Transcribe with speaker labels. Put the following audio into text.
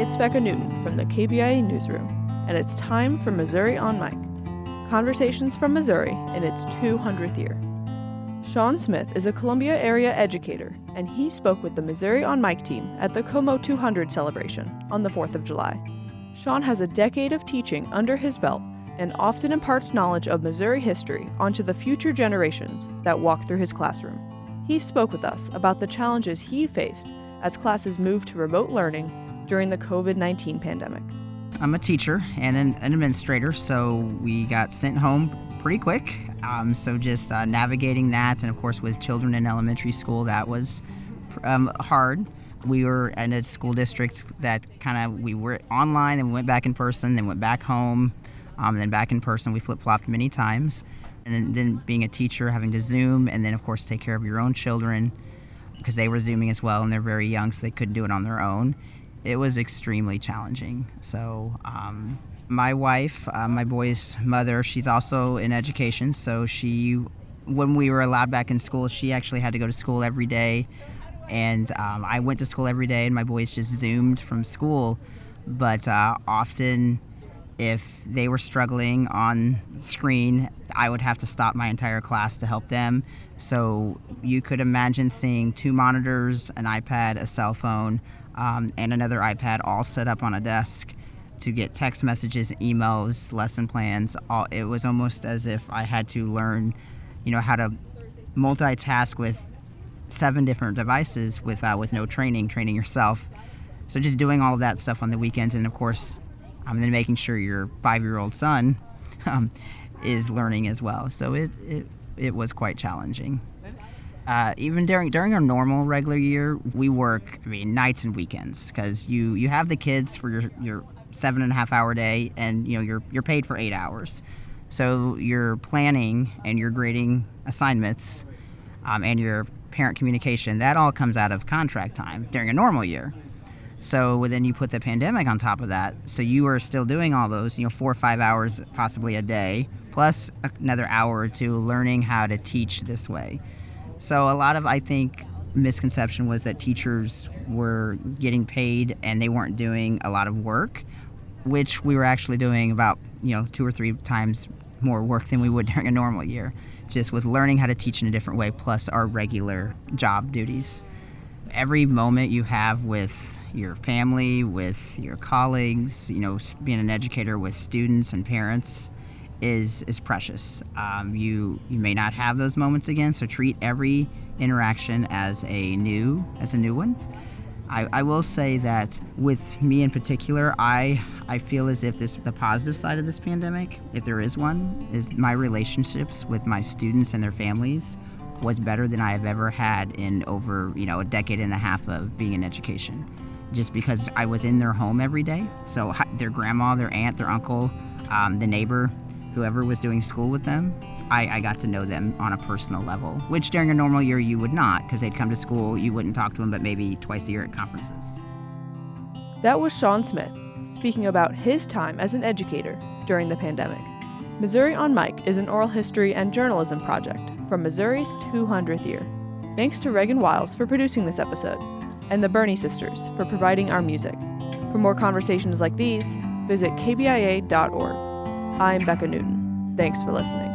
Speaker 1: It's Becca Newton from the KBIA Newsroom, and it's time for Missouri on Mic. Conversations from Missouri in its 200th year. Shaun Smith is a Columbia area educator, and he spoke with the Missouri on Mic team at the Como 200 celebration on the 4th of July. Shaun has a decade of teaching under his belt and often imparts knowledge of Missouri history onto the future generations that walk through his classroom. He spoke with us about the challenges he faced as classes moved to remote learning during the COVID-19 pandemic.
Speaker 2: I'm a teacher and an administrator, so we got sent home pretty quick. So just navigating that, and of course with children in elementary school, that was hard. We were in a school district that we were online, and we went back in person, then went back home, then back in person. We flip-flopped many times. And then being a teacher, having to Zoom, and then of course take care of your own children, because they were Zooming as well, and they're very young, so they couldn't do it on their own. It was extremely challenging. So my wife, my boy's mother, she's also in education, so when we were allowed back in school, she actually had to go to school every day, and I went to school every day, and my boys just Zoomed from school. But often, if they were struggling on screen, I would have to stop my entire class to help them. So you could imagine seeing 2 monitors, an iPad, a cell phone, and another iPad all set up on a desk to get text messages, emails, lesson plans. It was almost as if I had to learn, how to multitask with 7 different devices with no training yourself. So just doing all of that stuff on the weekends, and of course, then making sure your 5-year-old son is learning as well. So it was quite challenging. Even during our normal regular year, we work nights and weekends, because you have the kids for your 7.5-hour day, and you're paid for 8 hours. So your planning and your grading assignments and your parent communication, that all comes out of contract time during a normal year. So then you put the pandemic on top of that. So you are still doing all those, 4 or 5 hours possibly a day, plus another hour or 2 learning how to teach this way. So a lot of, I think, misconception was that teachers were getting paid and they weren't doing a lot of work, which we were actually doing about, 2 or 3 times more work than we would during a normal year, just with learning how to teach in a different way, plus our regular job duties. Every moment you have with your family, with your colleagues, being an educator with students and parents is precious. You may not have those moments again, so treat every interaction as a new one. I will say that with me in particular, I feel as if the positive side of this pandemic, if there is one, is my relationships with my students and their families was better than I have ever had in over a decade and a half of being in education. Just because I was in their home every day. So their grandma, their aunt, their uncle, the neighbor, whoever was doing school with them, I got to know them on a personal level, which during a normal year you would not, because they'd come to school, you wouldn't talk to them but maybe twice a year at conferences.
Speaker 1: That was Shaun Smith speaking about his time as an educator during the pandemic. Missouri on Mic is an oral history and journalism project from Missouri's 200th year. Thanks to Reagan Wiles for producing this episode, and the Burney Sisters for providing our music. For more conversations like these, visit kbia.org. I'm Becca Newton. Thanks for listening.